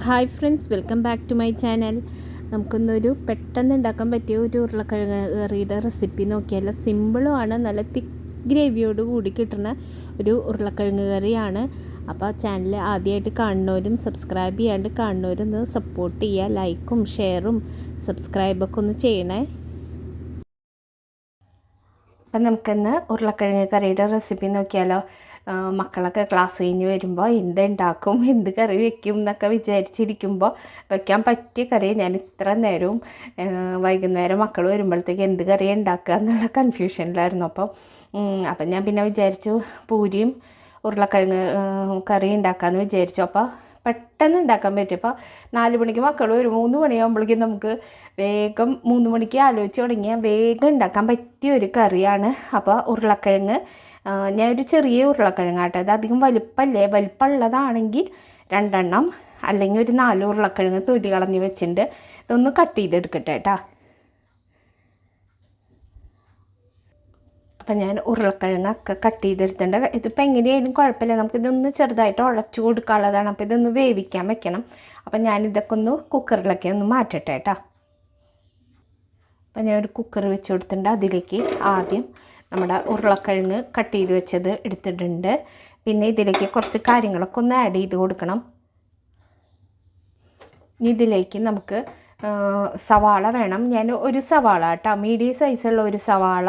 Hi friends, welcome back to my channel. നമുക്കൊന്നൊരു പെട്ടെന്ന് ഉണ്ടാക്കാൻ പറ്റിയ ഒരു ഉരുളക്കിഴങ്ങ് കറിയുടെ റെസിപ്പി നോക്കിയാൽ സിമ്പിളുമാണ്. നല്ല തിക്ക് ഗ്രേവിയോട് കൂടി കിട്ടുന്ന ഒരു ഉരുളക്കിഴങ്ങ് കറിയാണ്. അപ്പോൾ ചാനൽ ആദ്യമായിട്ട് കാണുന്നവരും സബ്സ്ക്രൈബ് ചെയ്യാണ്ട് കാണുന്നവരും ഒന്ന് സപ്പോർട്ട് ചെയ്യുക. ലൈക്കും ഷെയറും സബ്സ്ക്രൈബൊക്കെ ഒന്ന് ചെയ്യണേ. അപ്പം നമുക്കിന്ന് ഉരുളക്കിഴങ്ങ് കറിയുടെ റെസിപ്പി നോക്കിയാലോ. മക്കളൊക്കെ ക്ലാസ് കഴിഞ്ഞ് വരുമ്പോൾ എന്തുണ്ടാക്കും, എന്ത് കറി വെക്കും എന്നൊക്കെ വിചാരിച്ചിരിക്കുമ്പോൾ വെക്കാൻ പറ്റിയ കറി ഞാൻ ഇത്ര നേരവും വൈകുന്നേരം മക്കൾ വരുമ്പോഴത്തേക്ക് എന്ത് കറി ഉണ്ടാക്കുക എന്നുള്ള കൺഫ്യൂഷനിലായിരുന്നു. അപ്പം ഞാൻ പിന്നെ വിചാരിച്ചു പൂരിയും ഉരുളക്കിഴങ്ങ് കറി ഉണ്ടാക്കാമെന്ന് വിചാരിച്ചു. അപ്പോൾ പെട്ടെന്ന് ഉണ്ടാക്കാൻ പറ്റും. അപ്പോൾ 4 മണിക്ക് മക്കൾ ഒരു 3 മണിയാകുമ്പോഴേക്കും നമുക്ക് വേഗം 3 മണിക്ക് ആലോചിച്ച് തുടങ്ങിയാൽ വേഗം ഉണ്ടാക്കാൻ പറ്റിയ ഒരു കറിയാണ്. അപ്പോൾ ഉരുളക്കിഴങ്ങ് ഞാനൊരു ചെറിയ ഉരുളക്കിഴങ്ങാട്ടോ, അത് അധികം വലിപ്പമുള്ളതാണെങ്കിൽ 2 എണ്ണം, അല്ലെങ്കിൽ ഒരു 4 ഉരുളക്കിഴങ്ങ് തൊലി കളഞ്ഞ് വെച്ചിട്ടുണ്ട്. ഇതൊന്ന് കട്ട് ചെയ്തെടുക്കട്ടെ കേട്ടോ. അപ്പം ഞാൻ ഉരുളക്കിഴങ്ങൊക്കെ കട്ട് ചെയ്തെടുത്തിട്ടുണ്ട്. ഇതിപ്പോൾ എങ്ങനെയായാലും കുഴപ്പമില്ല, നമുക്കിതൊന്ന് ചെറുതായിട്ട് ഉടച്ചു കൊടുക്കാനുള്ളതാണ്. അപ്പോൾ ഇതൊന്ന് വേവിക്കാൻ വെക്കണം. അപ്പം ഞാനിതൊക്കെ ഒന്ന് കുക്കറിലൊക്കെ ഒന്ന് മാറ്റട്ടെ കേട്ടോ. അപ്പം ഞാനൊരു കുക്കർ വെച്ച് കൊടുത്തിട്ടുണ്ട്. അതിലേക്ക് ആദ്യം നമ്മുടെ ഉരുളക്കിഴങ്ങ് കട്ട് ചെയ്ത് വെച്ചത് എടുത്തിട്ടുണ്ട്. പിന്നെ ഇതിലേക്ക് കുറച്ച് കാര്യങ്ങളൊക്കെ ഒന്ന് ആഡ് ചെയ്ത് കൊടുക്കണം. ഇതിലേക്ക് നമുക്ക് സവാള വേണം. ഞാൻ ഒരു സവാള കേട്ടോ, മീഡിയം സൈസുള്ള ഒരു സവാള,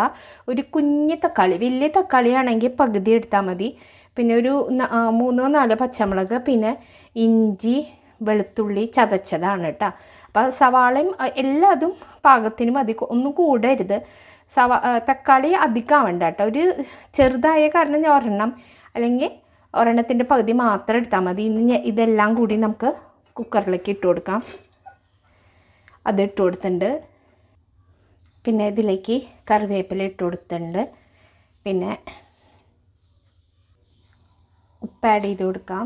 ഒരു കുഞ്ഞ് തക്കാളി, വലിയ തക്കാളിയാണെങ്കിൽ പകുതി എടുത്താൽ മതി. പിന്നെ ഒരു 3-4 പച്ചമുളക്, പിന്നെ ഇഞ്ചി വെളുത്തുള്ളി ചതച്ചതാണ് കേട്ടോ. അപ്പോൾ സവാളയും എല്ലാതും പാകത്തിന് മതി, ഒന്നും കൂടരുത്. തക്കാളി അധികം ആവണ്ട കേട്ടോ. ഒരു ചെറുതായ കാരണം ഞാൻ ഒരെണ്ണം അല്ലെങ്കിൽ ഒരെണ്ണത്തിൻ്റെ പകുതി മാത്രം എടുത്താൽ മതി. ഇനി ഇതെല്ലാം കൂടി നമുക്ക് കുക്കറിലേക്ക് ഇട്ട് കൊടുക്കാം. അത് ഇട്ട് കൊടുത്തിട്ടുണ്ട്. പിന്നെ ഇതിലേക്ക് കറിവേപ്പില ഇട്ട് കൊടുത്തിട്ടുണ്ട്. പിന്നെ ഉപ്പ് ആഡ് ചെയ്ത് കൊടുക്കാം.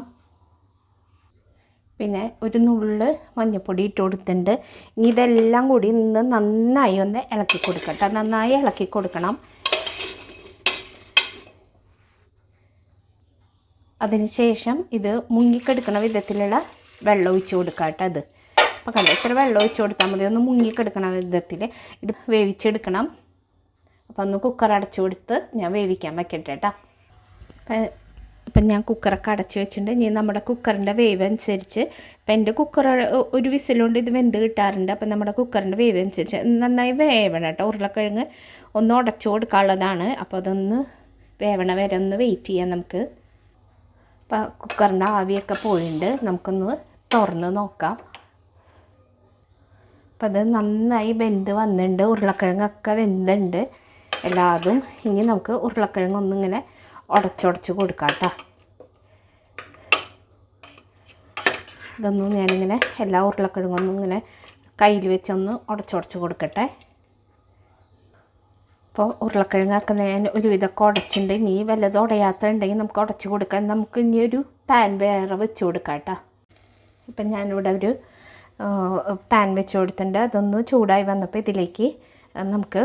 പിന്നെ ഒരു നുള്ള് മഞ്ഞൾപ്പൊടി ഇട്ട് കൊടുത്തിട്ടുണ്ട്. ഇനി ഇതെല്ലാം കൂടി നിന്ന് നന്നായി ഒന്ന് ഇളക്കി കൊടുക്കട്ടെ. നന്നായി ഇളക്കി കൊടുക്കണം. അതിനുശേഷം ഇത് മുങ്ങിക്കെടുക്കണ വിധത്തിലുള്ള വെള്ളം ഒഴിച്ച് കൊടുക്കാം കേട്ടോ. അത് അപ്പോൾ കണ്ട ഇത്ര വെള്ളം ഒഴിച്ച് കൊടുത്താൽ മതി. ഒന്ന് മുങ്ങിക്കെടുക്കണ വിധത്തിൽ ഇത് വേവിച്ചെടുക്കണം. അപ്പോൾ ഒന്ന് കുക്കർ അടച്ചു കൊടുത്ത് ഞാൻ വേവിക്കാൻ വെക്കട്ടെ കേട്ടോ. അപ്പം ഞാൻ കുക്കറൊക്കെ അടച്ച് വെച്ചിട്ടുണ്ട്. ഇനി നമ്മുടെ കുക്കറിൻ്റെ വേവ് അനുസരിച്ച്, ഇപ്പം എൻ്റെ കുക്കർ ഒരു വിസിലുകൊണ്ട് ഇത് വെന്ത് കിട്ടാറുണ്ട്. അപ്പം നമ്മുടെ കുക്കറിൻ്റെ വേവ് അനുസരിച്ച് നന്നായി വേവണം കേട്ടോ. ഉരുളക്കിഴങ്ങ് ഒന്ന് ഉടച്ചു കൊടുക്കാനുള്ളതാണ്. അപ്പോൾ അതൊന്ന് വേവണ വരെ ഒന്ന് വെയിറ്റ് ചെയ്യാം നമുക്ക്. അപ്പോൾ കുക്കറിൻ്റെ ആവിയൊക്കെ പോയിട്ടുണ്ട്. നമുക്കൊന്ന് തുറന്ന് നോക്കാം. അപ്പം അത് നന്നായി വെന്ത് വന്നിട്ടുണ്ട്. ഉരുളക്കിഴങ്ങൊക്കെ വെന്തുണ്ട് എല്ലാതും. ഇനി നമുക്ക് ഉരുളക്കിഴങ്ങൊന്നിങ്ങനെ ഉടച്ചുടച്ച് കൊടുക്കാം കേട്ടോ. ഇതൊന്നും ഞാനിങ്ങനെ എല്ലാ ഉരുളക്കിഴങ്ങൊന്നും ഇങ്ങനെ കയ്യിൽ വെച്ചൊന്ന് ഉടച്ചുടച്ച് കൊടുക്കട്ടെ. അപ്പോൾ ഉരുളക്കിഴങ്ങൊക്കെ ഞാൻ ഒരുവിധമൊക്കെ ഉടച്ചിട്ടുണ്ട്. ഇനി വല്ലതും ഉടയാത്തുണ്ടെങ്കിൽ നമുക്ക് ഉടച്ച് കൊടുക്കാം. നമുക്ക് ഇനി ഒരു പാൻ വേറെ വെച്ച് കൊടുക്കാം കേട്ടോ. ഇപ്പം ഞാനിവിടെ ഒരു പാൻ വെച്ച് കൊടുത്തിട്ടുണ്ട്. അതൊന്ന് ചൂടായി വന്നപ്പോൾ ഇതിലേക്ക് നമുക്ക്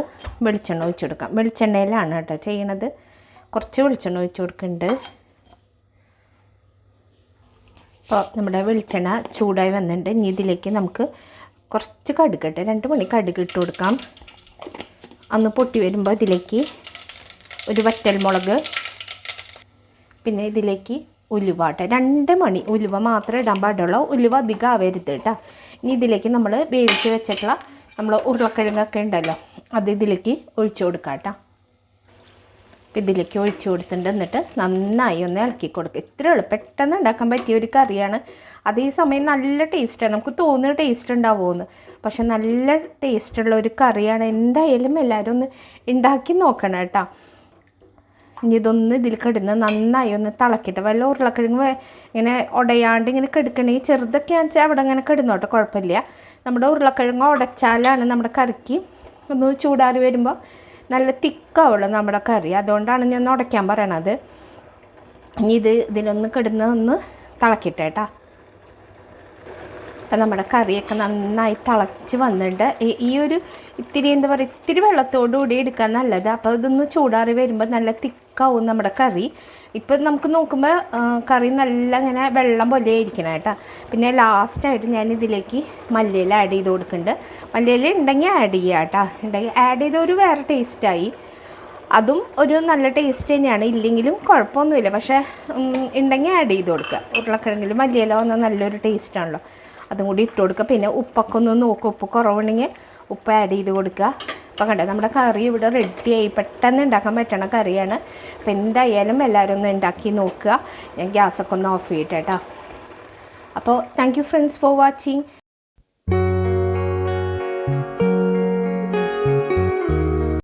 വെളിച്ചെണ്ണ ഒഴിച്ച് കൊടുക്കാം. വെളിച്ചെണ്ണയിലാണ് കേട്ടോ ചെയ്യണത്. കുറച്ച് വെളിച്ചെണ്ണ ഒഴിച്ച് കൊടുക്കുന്നുണ്ട്. അപ്പോൾ നമ്മുടെ വെളിച്ചെണ്ണ ചൂടായി വന്നിട്ടുണ്ട്. ഇനി ഇതിലേക്ക് നമുക്ക് കുറച്ച് കടുക് 2 മണി കടുക് ഇട്ട് കൊടുക്കാം. അന്ന് പൊട്ടി വരുമ്പോൾ ഇതിലേക്ക് ഒരു വറ്റൽമുളക്, പിന്നെ ഇതിലേക്ക് ഉലുവ കേട്ടോ. 2 മണി ഉലുവ മാത്രമേ ഇടാൻ പാടുള്ളൂ. ഉലുവ അധികം ആവരുത് കേട്ടോ. ഇനി ഇതിലേക്ക് നമ്മൾ വേവിച്ച് വെച്ചിട്ടുള്ള നമ്മൾ ഉരുളക്കിഴങ്ങൊക്കെ ഉണ്ടല്ലോ, അത് ഇതിലേക്ക് ഒഴിച്ചു കൊടുക്കാം കേട്ടോ. ഇതിലേക്ക് ഒഴിച്ചു കൊടുത്തിട്ടുണ്ട്. എന്നിട്ട് നന്നായി ഒന്ന് ഇളക്കി കൊടുക്കുക. ഇത്രയേ ഉള്ളൂ, പെട്ടെന്ന് ഉണ്ടാക്കാൻ പറ്റിയ ഒരു കറിയാണ്. അതേസമയം നല്ല ടേസ്റ്റാണ്. നമുക്ക് തോന്നുന്ന ടേസ്റ്റ് ഉണ്ടാവുമെന്ന്, പക്ഷെ നല്ല ടേസ്റ്റുള്ള ഒരു കറിയാണ്. എന്തായാലും എല്ലാവരും ഒന്ന് ഉണ്ടാക്കി നോക്കണം കേട്ടോ. ഇനി ഇതൊന്ന് ഇതിൽ കിടന്ന് നന്നായി ഒന്ന് തിളക്കിയിട്ട്, വല്ല ഉരുളക്കിഴങ്ങ് ഇങ്ങനെ ഉടയാണ്ട് ഇങ്ങനെ കിടക്കണമെങ്കിൽ ചെറുതൊക്കെ വെച്ചാൽ അവിടെ ഇങ്ങനെ കിടന്നോട്ടെ, കുഴപ്പമില്ല. നമ്മുടെ ഉരുളക്കിഴങ്ങ് ഉടച്ചാലാണ് നമ്മുടെ കറിക്ക് ഒന്ന് ചൂടാറി വരുമ്പോൾ നല്ല തിക്കാവുള്ളൂ നമ്മുടെ കറി. അതുകൊണ്ടാണ് ഞാൻ ഉടയ്ക്കാൻ പറയണത്. ഇനി ഇതിലൊന്ന് കിടന്ന് ഒന്ന് തിളക്കിയിട്ട് കേട്ടോ. അപ്പം നമ്മുടെ കറിയൊക്കെ നന്നായി തിളച്ച് വന്നിട്ട് ഈ ഒരു ഇത്തിരി എന്താ പറയുക, ഇത്തിരി വെള്ളത്തോടു കൂടി എടുക്കാൻ നല്ലത്. അപ്പോൾ ഇതൊന്ന് ചൂടാറി വരുമ്പോൾ നല്ല തിക്കാവും നമ്മുടെ കറി. ഇപ്പം നമുക്ക് നോക്കുമ്പോൾ കറി നല്ല ഇങ്ങനെ വെള്ളം പോലെ ഇരിക്കണം കേട്ടോ. പിന്നെ ലാസ്റ്റായിട്ട് ഞാൻ ഇതിലേക്ക് മല്ലിയില ആഡ് ചെയ്ത് കൊടുക്കുന്നുണ്ട്. മല്ലിയില ഉണ്ടെങ്കിൽ ആഡ് ചെയ്യുക കേട്ടോ. ഉണ്ടെങ്കിൽ ആഡ് ചെയ്ത ഒരു വേറെ ടേസ്റ്റായി. അതും ഒരു നല്ല ടേസ്റ്റ് തന്നെയാണ്, ഇല്ലെങ്കിലും കുഴപ്പമൊന്നുമില്ല. പക്ഷേ ഉണ്ടെങ്കിൽ ആഡ് ചെയ്ത് കൊടുക്കുക. ഉരുളക്കിഴങ്ങിൽ മല്ലിയില വന്നാൽ നല്ലൊരു ടേസ്റ്റാണല്ലോ. അതും കൂടി ഇട്ട് കൊടുക്കുക. പിന്നെ ഉപ്പൊക്കെ ഒന്ന് നോക്കുക, ഉപ്പ് കുറവുണ്ടെങ്കിൽ ഉപ്പ് ആഡ് ചെയ്ത് കൊടുക്കുക. അപ്പം കണ്ടോ നമ്മുടെ കറി ഇവിടെ റെഡിയായി. പെട്ടെന്ന് ഉണ്ടാക്കാൻ പറ്റണ കറിയാണ്. അപ്പം എന്തായാലും എല്ലാവരും ഒന്ന് ഉണ്ടാക്കി നോക്കുക. ഞാൻ ഗ്യാസൊക്കെ ഒന്ന് ഓഫ് ചെയ്യട്ടെ കേട്ടോ. അപ്പോൾ thank you friends for watching.